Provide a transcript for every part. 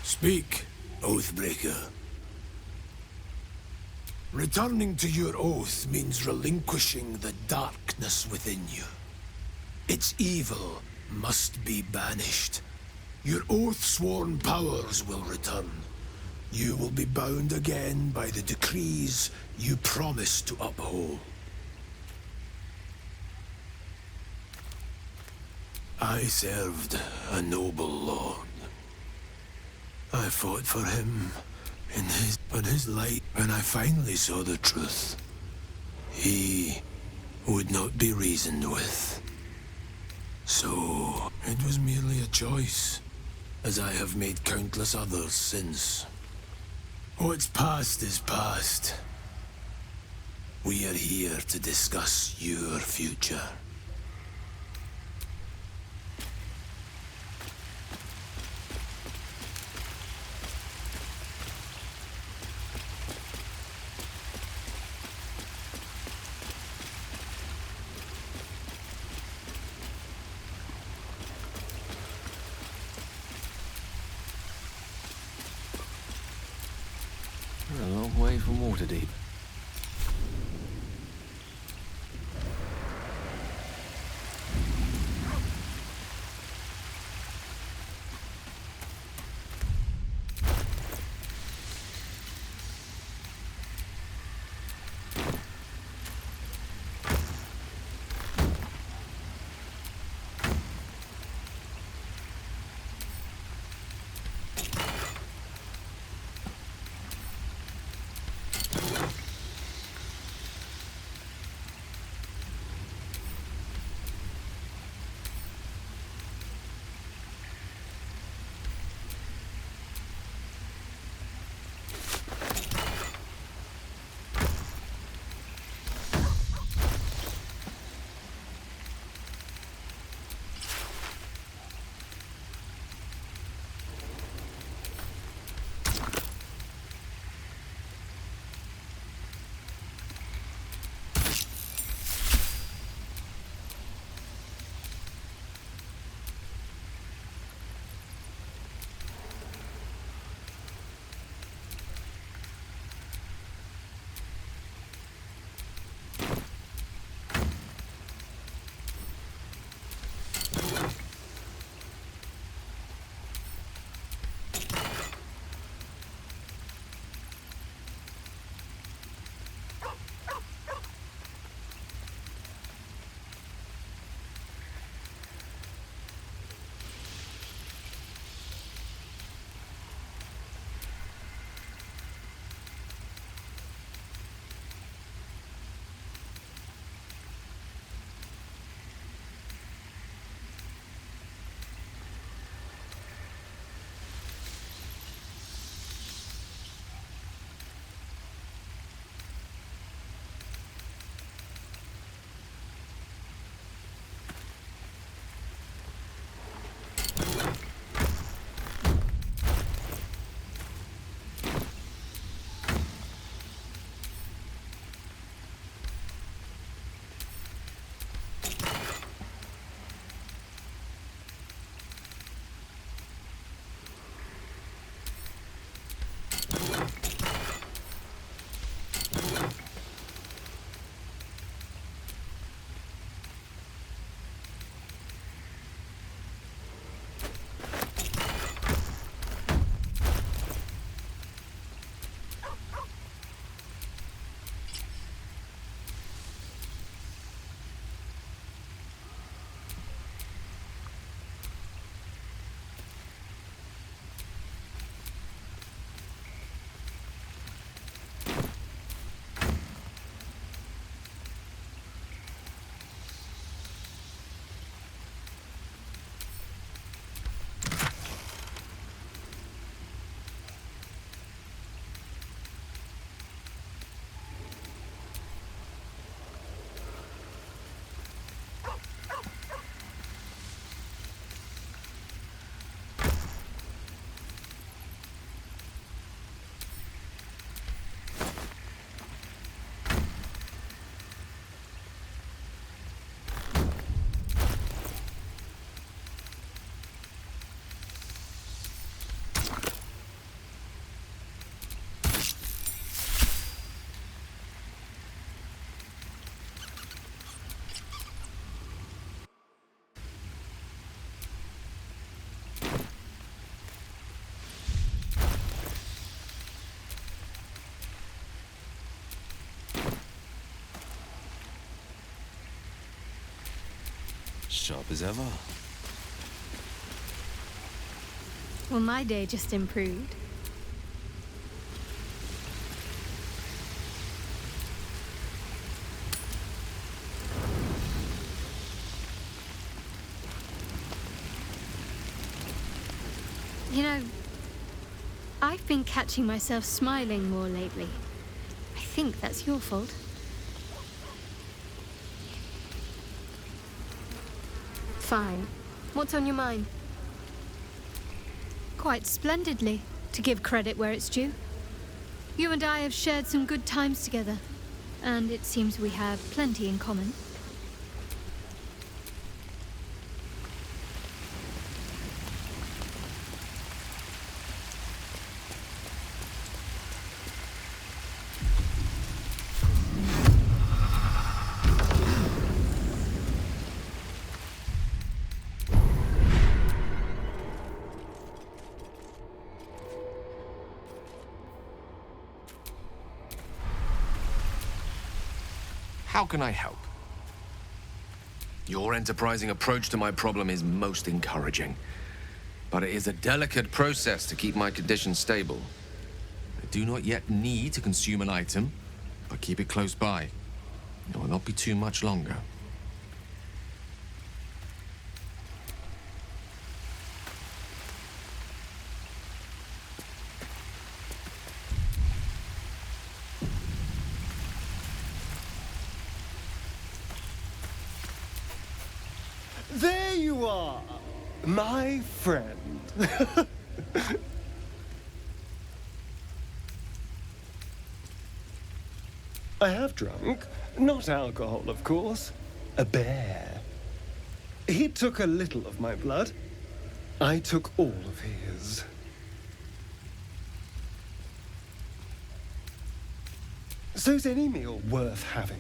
Speak, Oathbreaker. Returning to your oath means relinquishing the darkness within you. Its evil must be banished. Your oath-sworn powers will return. You will be bound again by the decrees you promised to uphold. I served a noble lord. I fought for him in his light. When I finally saw the truth, he would not be reasoned with. So it was merely a choice, as I have made countless others since. What's past is past. We are here to discuss your future. A long way from Waterdeep. sharp as ever. Well, my day just improved. You know, I've been catching myself smiling more lately. I think that's your fault. Fine. What's on your mind? Quite splendidly, to give credit where it's due. You and I have shared some good times together, and it seems we have plenty in common. How can I help? Your enterprising approach to my problem is most encouraging. But it is a delicate process to keep my condition stable. I do not yet need to consume an item, but keep it close by. It will not be too much longer. There you are, my friend. I have drunk, not alcohol, of course, a bear. He took a little of my blood. I took all of his. So's any meal worth having.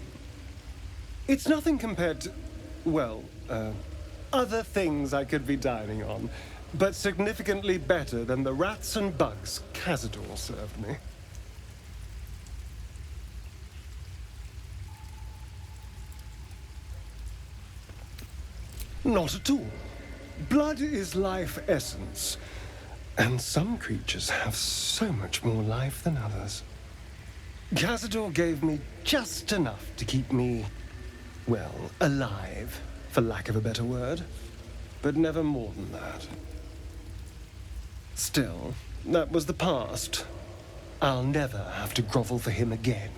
It's nothing compared to, well, other things I could be dining on, but significantly better than the rats and bugs Cazador served me. Not at all. Blood is life essence, and some creatures have so much more life than others. Cazador gave me just enough to keep me, well, alive, for lack of a better word, but never more than that. Still, that was the past. I'll never have to grovel for him again.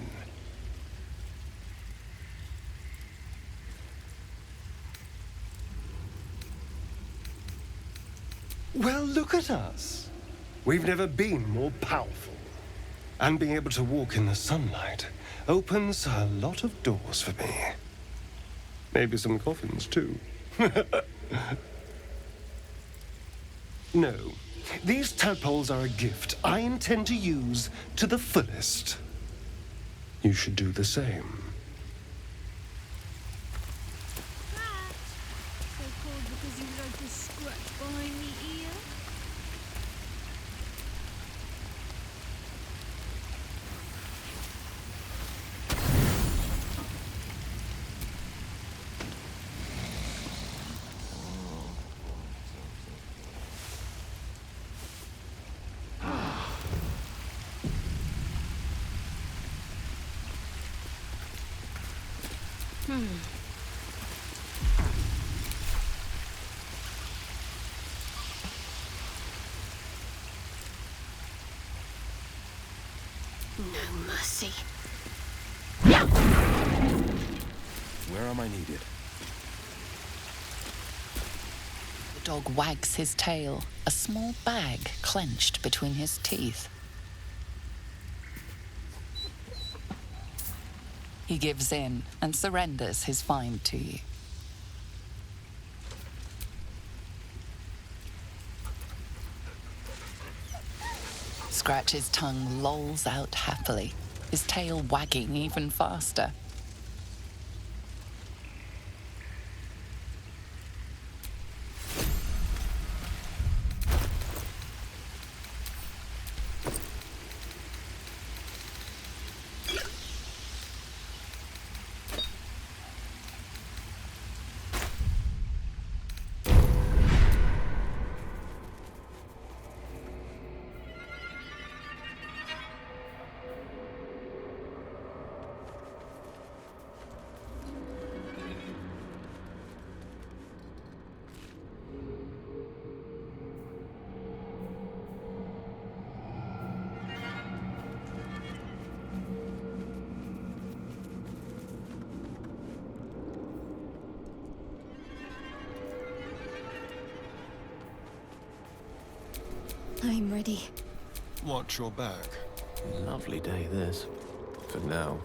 Well, look at us. We've never been more powerful. And being able to walk in the sunlight opens a lot of doors for me. Maybe some coffins, too. No, these tadpoles are a gift I intend to use to the fullest. You should do the same. So cold because you like to scratch behind the ear? No mercy. Where am I needed? The dog wags his tail, a small bag clenched between his teeth. He gives in and surrenders his find to you. Scratch's tongue lolls out happily, his tail wagging even faster. I'm ready. Watch your back. Lovely day, this. For now.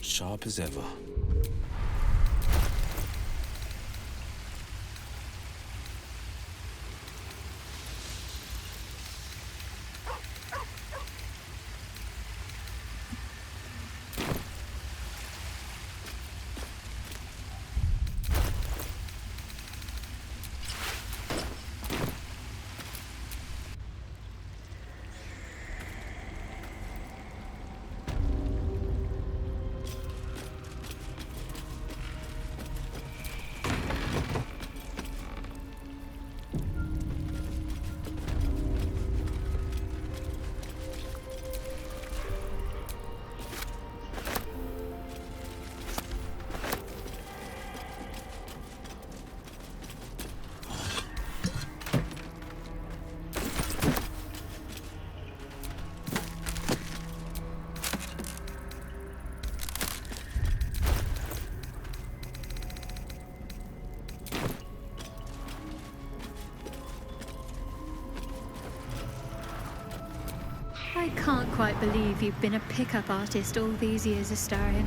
Sharp as ever. I can't quite believe you've been a pickup artist all these years, Astarion.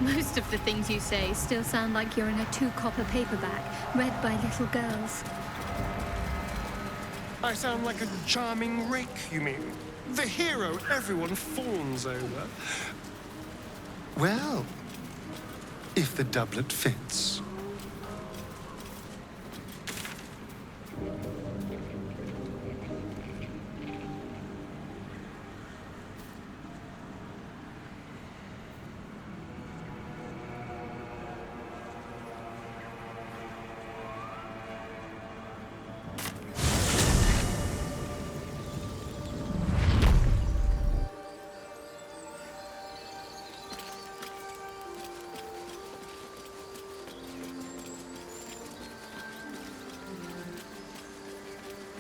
Most of the things you say still sound like you're in a 2-copper paperback, read by little girls. I sound like a charming rake, you mean? The hero everyone fawns over. Well, if the doublet fits.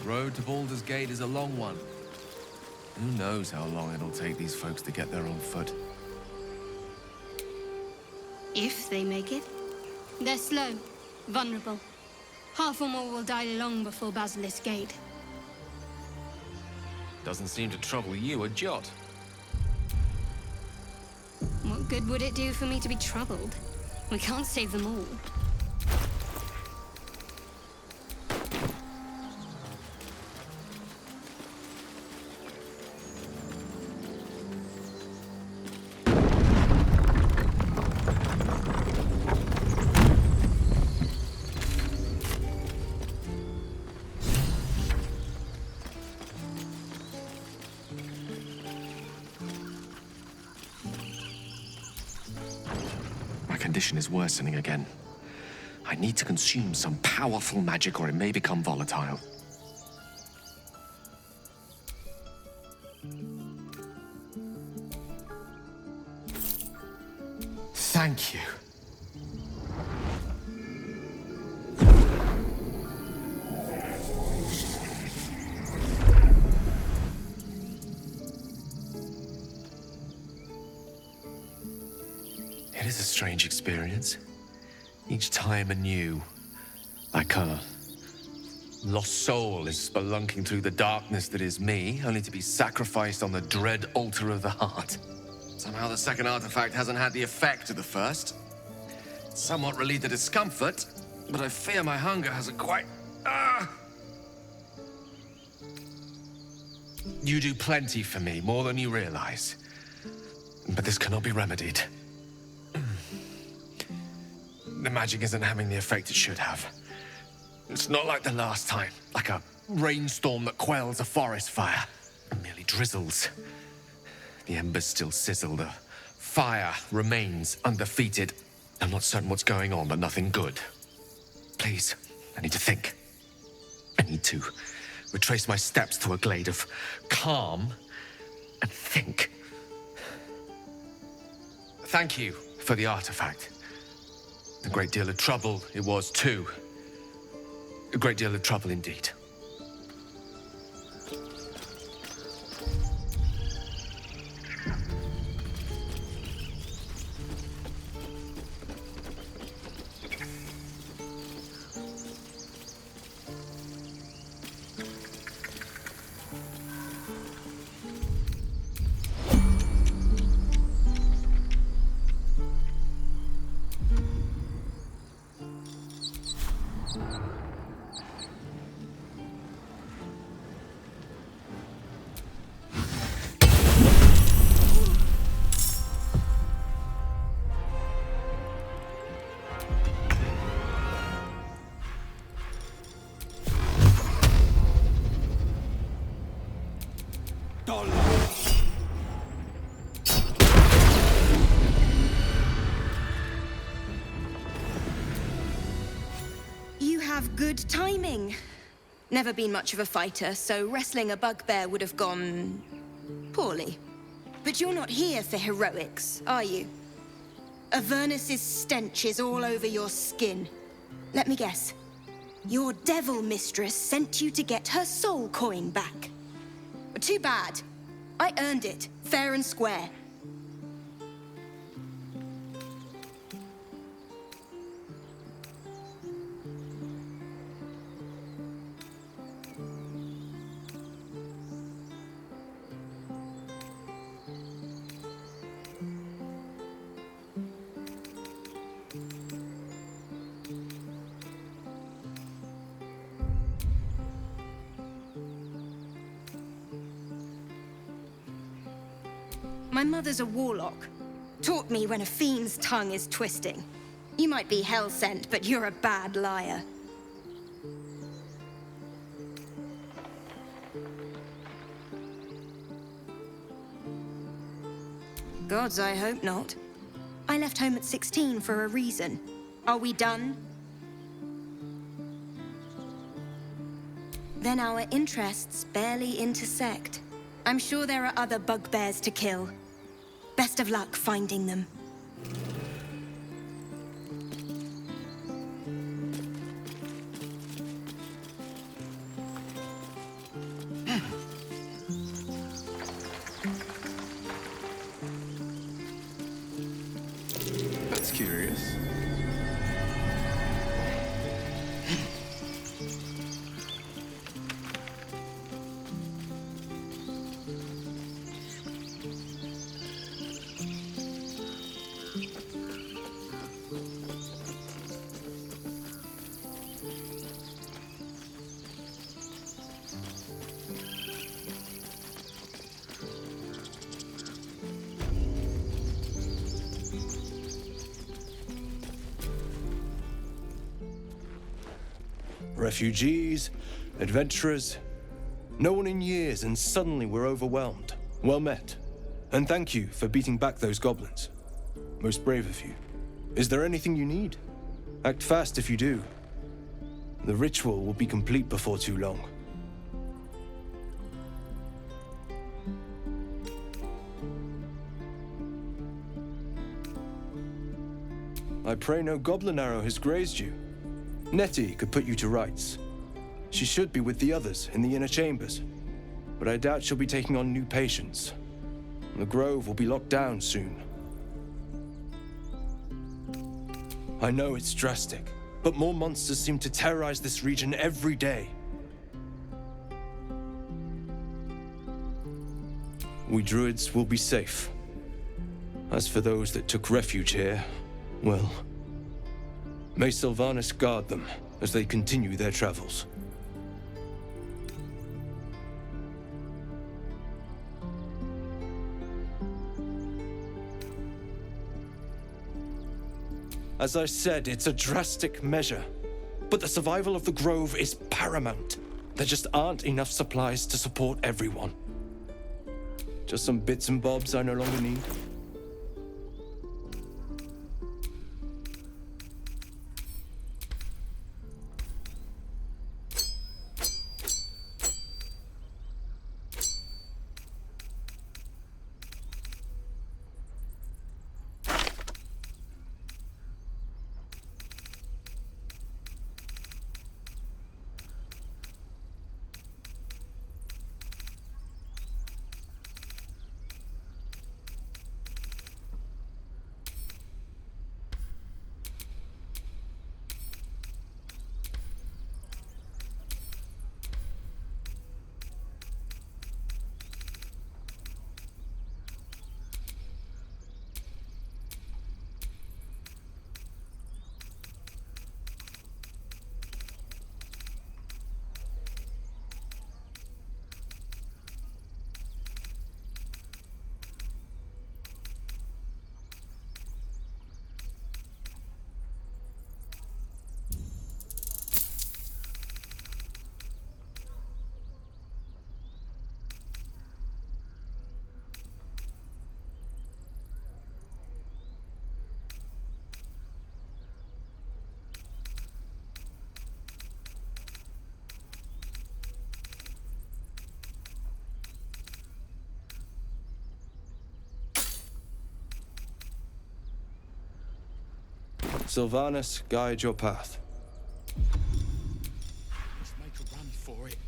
The road to Baldur's Gate is a long one. Who knows how long it'll take these folks to get there on foot. If they make it. They're slow, vulnerable. Half or more will die long before Basilisk Gate. Doesn't seem to trouble you a jot. What good would it do for me to be troubled? We can't save them all. My condition is worsening again. I need to consume some powerful magic or it may become volatile. Thank you. It is a strange experience. Each time anew. Like a lost soul is spelunking through the darkness that is me, only to be sacrificed on the dread altar of the heart. Somehow the second artifact hasn't had the effect of the first. It's somewhat relieved the discomfort, but I fear my hunger hasn't quite... You do plenty for me, more than you realize. But this cannot be remedied. The magic isn't having the effect it should have. It's not like the last time, like a rainstorm that quells a forest fire. It merely drizzles. The embers still sizzle, the fire remains undefeated. I'm not certain what's going on, but nothing good. Please, I need to think. I need to retrace my steps to a glade of calm and think. Thank you for the artifact. A great deal of trouble it was, too. A great deal of trouble indeed. You have good timing. Never been much of a fighter, so wrestling a bugbear would have gone poorly. But you're not here for heroics, are you? Avernus's stench is all over your skin. Let me guess. Your devil mistress sent you to get her soul coin back. Too bad. I earned it, fair and square. My mother's a warlock. Taught me when a fiend's tongue is twisting. You might be hell-sent, but you're a bad liar. Gods, I hope not. I left home at 16 for a reason. Are we done? Then our interests barely intersect. I'm sure there are other bugbears to kill. Best of luck finding them. That's curious. Refugees, adventurers, no one in years, and suddenly we're overwhelmed. Well met. And thank you for beating back those goblins. Most brave of you. Is there anything you need? Act fast if you do. The ritual will be complete before too long. I pray no goblin arrow has grazed you. Nettie could put you to rights. She should be with the others in the inner chambers, but I doubt she'll be taking on new patients. The grove will be locked down soon. I know it's drastic, but more monsters seem to terrorize this region every day. We druids will be safe. As for those that took refuge here, well, may Sylvanus guard them as they continue their travels. As I said, it's a drastic measure, but the survival of the Grove is paramount. There just aren't enough supplies to support everyone. Just some bits and bobs I no longer need. Sylvanas, guide your path. Let's make a run for it.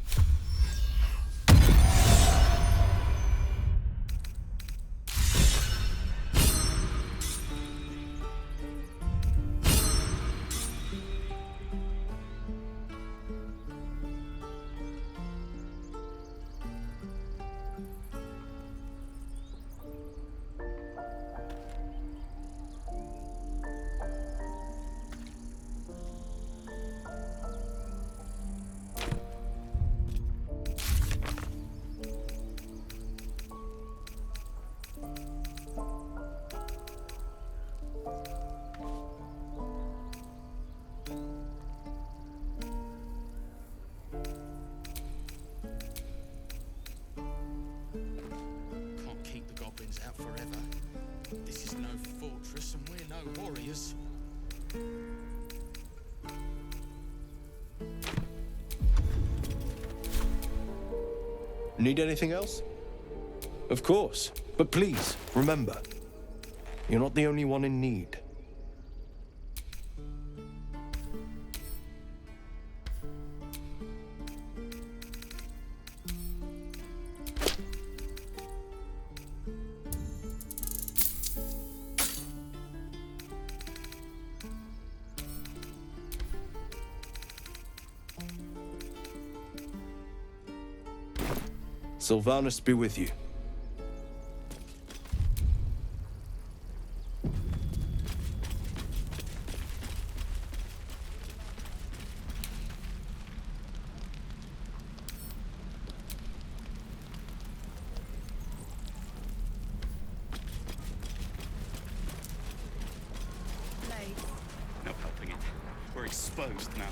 Out forever. This is no fortress and we're no warriors. Need anything else? Of course, but please, remember, you're not the only one in need. Sylvanas be with you. Not helping it. We're exposed now.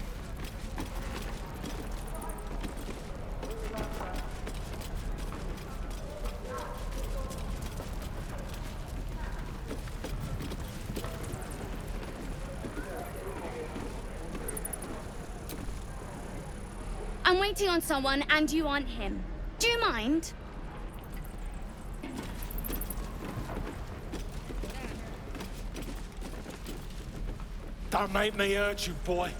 I'm waiting on someone and you aren't him. Do you mind? Don't make me hurt you, boy.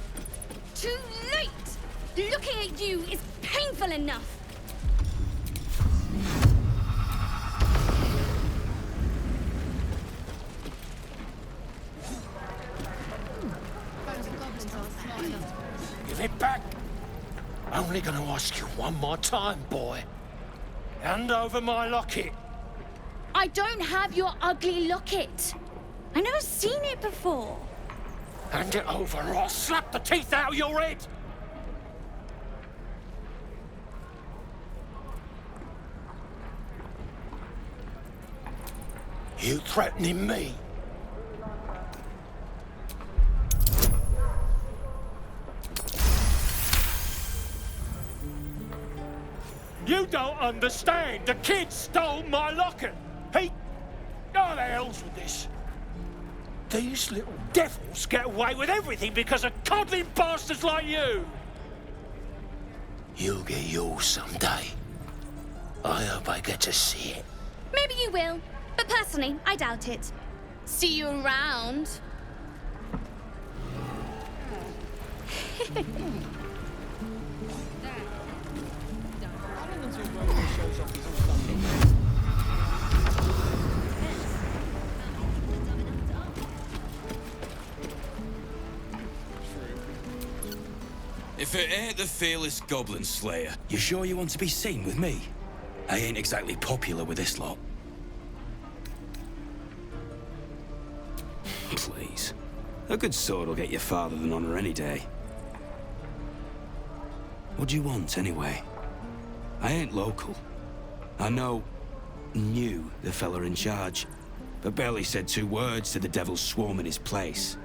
Too late! Looking at you is painful enough. Give it back. Only gonna ask you one more time, boy. Hand over my locket. I don't have your ugly locket. I've never seen it before. Hand it over or I'll slap the teeth out of your head. You threatening me? You don't understand. The kid stole my locket. He... Oh, the hell's with this? These little devils get away with everything because of coddling bastards like you. You'll get yours someday. I hope I get to see it. Maybe you will, but personally, I doubt it. See you around. If it ain't the fearless Goblin Slayer, you sure you want to be seen with me? I ain't exactly popular with this lot. Please. A good sword will get you farther than honor any day. What do you want, anyway? I ain't local. I knew the fella in charge, but barely said 2 words to the devil's swarm in his place.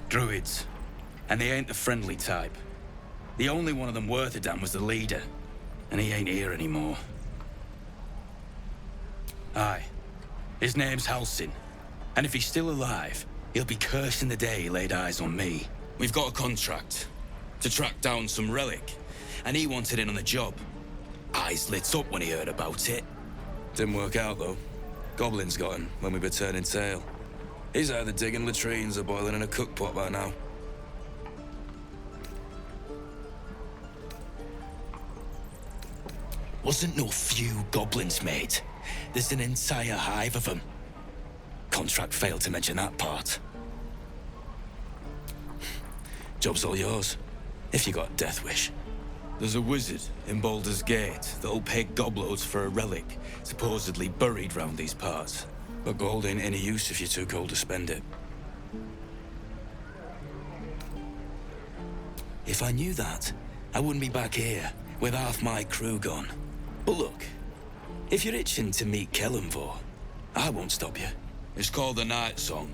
Druids. And they ain't the friendly type. The only one of them worth a damn was the leader. And he ain't here anymore. Aye. His name's Halsin. And if he's still alive, he'll be cursing the day he laid eyes on me. We've got a contract to track down some relic, and he wanted in on the job. Eyes lit up when he heard about it. Didn't work out, though. Goblins got him when we were turning tail. He's either digging latrines or boiling in a cookpot by now. Wasn't no few goblins, mate. There's an entire hive of them. Contract failed to mention that part. Job's all yours, if you got a death wish. There's a wizard in Baldur's Gate that'll pay gobloads for a relic supposedly buried round these parts. But gold ain't any use if you're too cold to spend it. If I knew that, I wouldn't be back here with half my crew gone. But look, if you're itching to meet Kellenvor, I won't stop you. It's called the Night Song.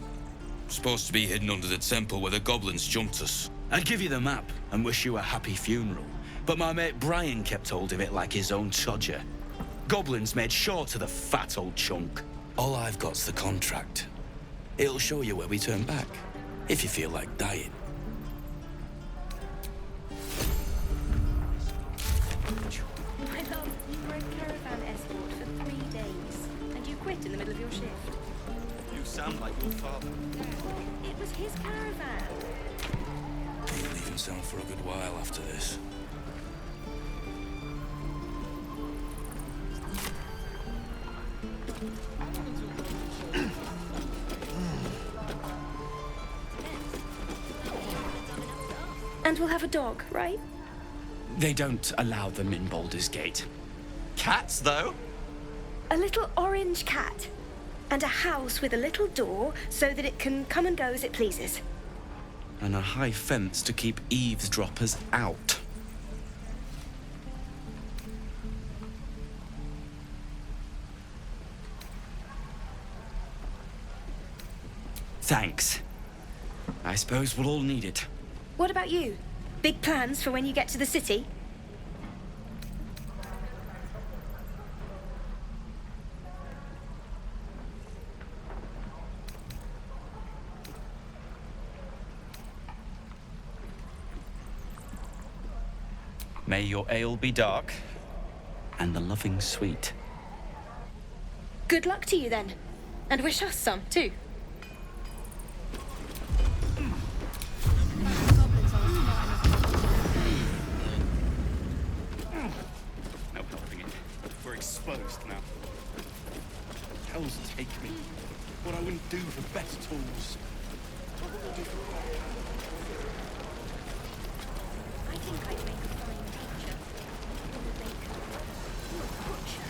Supposed to be hidden under the temple where the goblins jumped us. I'd give you the map and wish you a happy funeral, but my mate Brian kept hold of it like his own Todger. Goblins made sure to the fat old chunk. All I've got's the contract. It'll show you where we turn back, if you feel like dying. My love, you were a caravan escort for 3 days, and you quit in the middle of your shift. You sound like your father. It was his caravan. He'll leave himself for a good while after this. And we'll have a dog, right? They don't allow them in Baldur's Gate. Cats, though? A little orange cat. And a house with a little door so that it can come and go as it pleases. And a high fence to keep eavesdroppers out. Thanks. I suppose we'll all need it. What about you? Big plans for when you get to the city? May your ale be dark, and the loving sweet. Good luck to you then. And wish us some, too. No helping it. We're exposed now. Hell's take me. What I wouldn't do for better tools. I think I'd make a fine teacher. Or a baker. Or a butcher.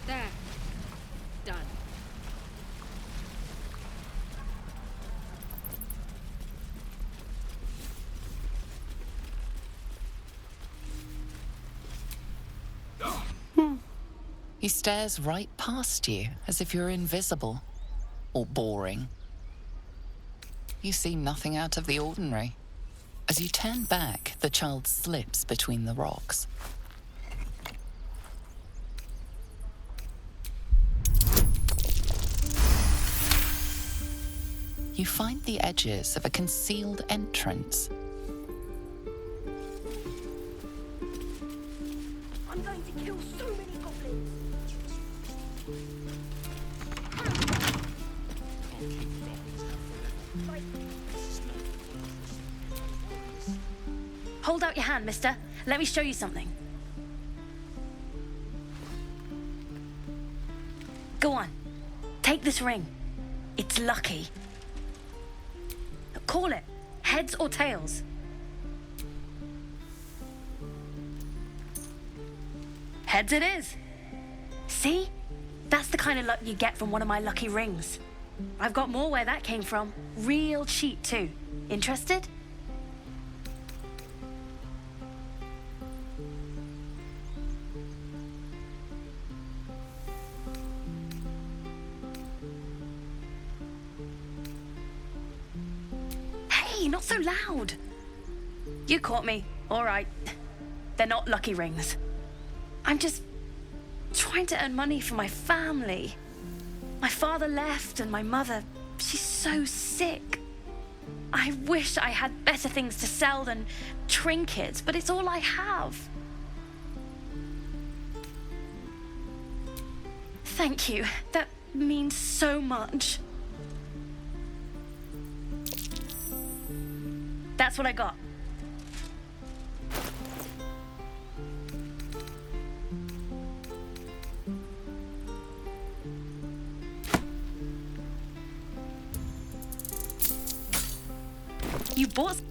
There. Done. He stares right past you, as if you're invisible. Or boring. You see nothing out of the ordinary. As you turn back, the child slips between the rocks. You find the edges of a concealed entrance. I'm going to kill so many goblins. Hold out your hand, mister. Let me show you something. Go on. Take this ring. It's lucky. Call it. Heads or tails. Heads it is. See? That's the kind of luck you get from one of my lucky rings. I've got more where that came from. Real cheap, too. Interested? Hey, not so loud. You caught me. All right. They're not lucky rings. I'm just trying to earn money for my family. My father left and my mother, she's so sick. I wish I had better things to sell than trinkets, but it's all I have. Thank you. That means so much. That's what I got. You bought...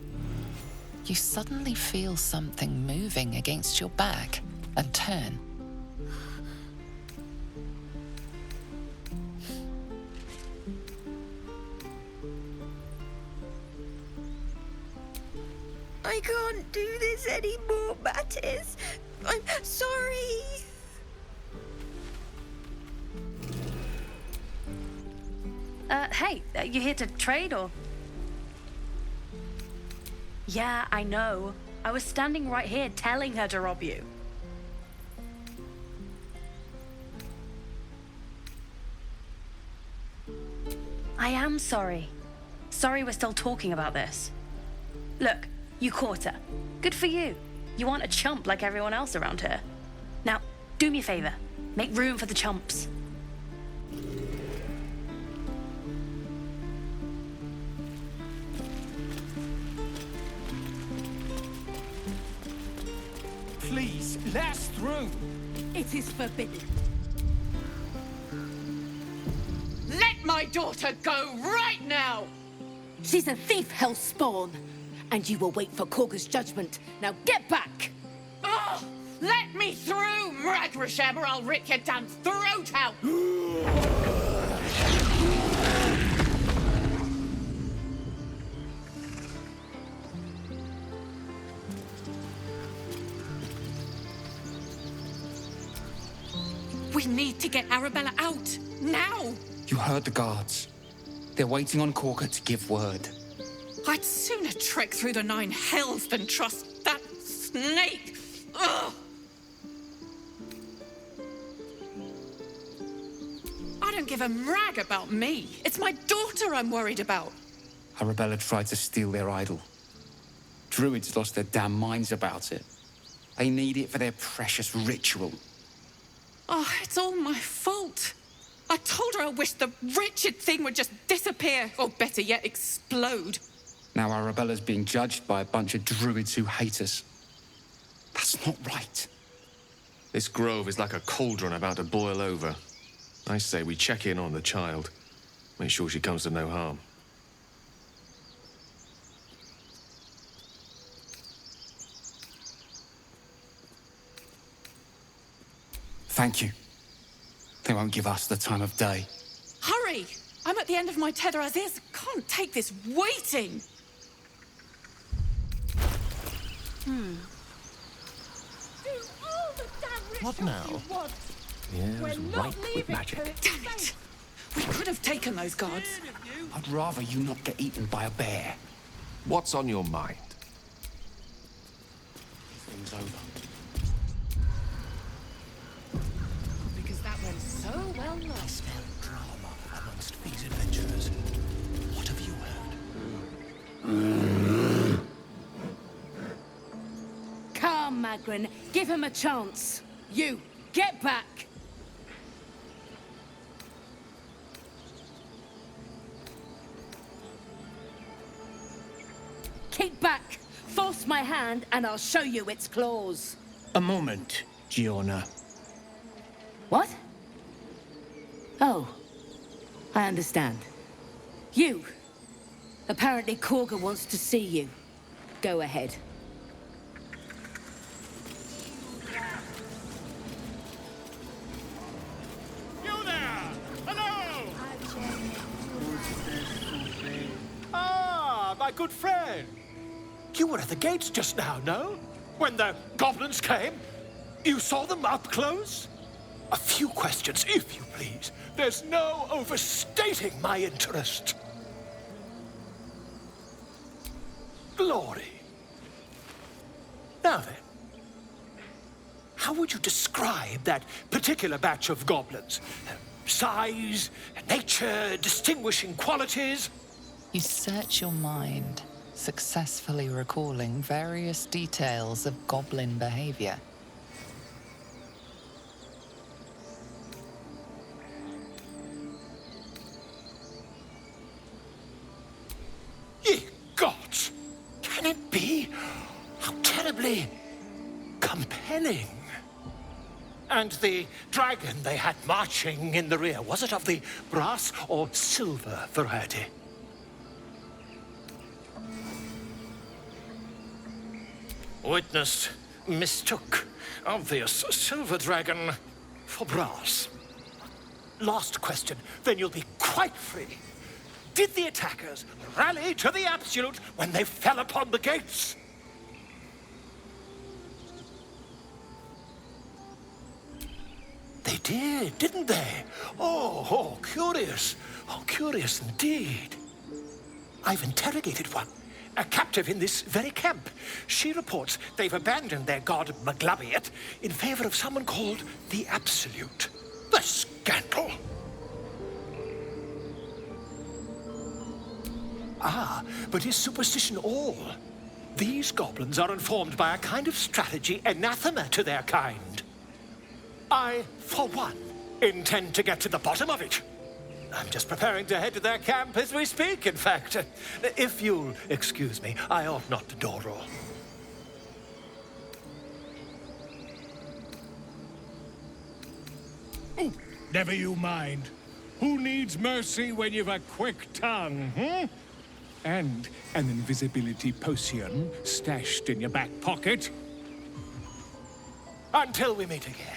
You suddenly feel something moving against your back and turn. I can't do this anymore, Mattis. I'm sorry. Hey, you here to trade or? Yeah, I know. I was standing right here telling her to rob you. I am sorry. Sorry we're still talking about this. Look, you caught her. Good for you. You aren't a chump like everyone else around here. Now, do me a favor. Make room for the chumps. Please, let us through. It is forbidden. Let my daughter go right now! She's a thief, hellspawn. And you will wait for Korga's judgment. Now get back! Oh, let me through, Mragrasham, or I'll rip your damn throat out! We need to get Arabella out, now! You heard the guards. They're waiting on Korga to give word. I'd sooner trek through the 9 hells than trust that snake! Ugh! I don't give a rag about me. It's my daughter I'm worried about. Arabella tried to steal their idol. Druids lost their damn minds about it. They need it for their precious ritual. Oh, it's all my fault. I told her I wished the wretched thing would just disappear, or better yet, explode. Now Arabella's being judged by a bunch of druids who hate us. That's not right. This grove is like a cauldron about to boil over. I say we check in on the child. Make sure she comes to no harm. Thank you. They won't give us the time of day. Hurry! I'm at the end of my tether as is. Can't take this waiting. What now? We're not leaving till it's Damn it! We could have taken those guards. I'd rather you not get eaten by a bear. What's on your mind? Things over. Because that went so well I last. smell drama amongst these adventurers. What have you heard? Come, Magrin. Give him a chance. You, get back! Keep back! Force my hand and I'll show you its claws. A moment, Giona. What? Oh, I understand. You. Apparently Korga wants to see you. Go ahead. You there! Hello! Ah, my good friend. You were at the gates just now, no? When the goblins came? You saw them up close? A few questions, if you please. There's no overstating my interest. Glory. Now then, how would you describe that particular batch of goblins? Size, nature, distinguishing qualities? You search your mind, successfully recalling various details of goblin behavior. Ye gods! Can it be? How terribly compelling. And the dragon they had marching in the rear, was it of the brass or silver variety? Witness mistook obvious silver dragon for brass. Last question, then you'll be quite free. Did the attackers rally to the absolute when they fell upon the gates? They did, didn't they? Oh, curious. Oh, curious indeed. I've interrogated one, a captive in this very camp. She reports they've abandoned their god Maglabiet in favor of someone called the Absolute. The scandal! Ah, but is superstition all? These goblins are informed by a kind of strategy anathema to their kind. I, for one, intend to get to the bottom of it. I'm just preparing to head to their camp as we speak, in fact. If you'll excuse me, I ought not to door roll. Oh, never you mind. Who needs mercy when you've a quick tongue, hmm? And an invisibility potion stashed in your back pocket? Until we meet again.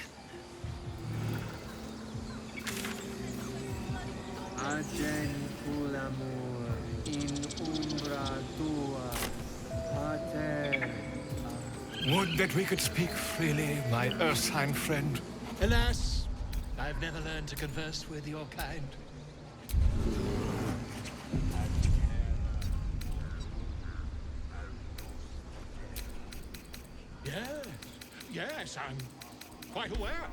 Would that we could speak freely, my Ursine friend. Alas, I've never learned to converse with your kind. Yes, I'm quite aware.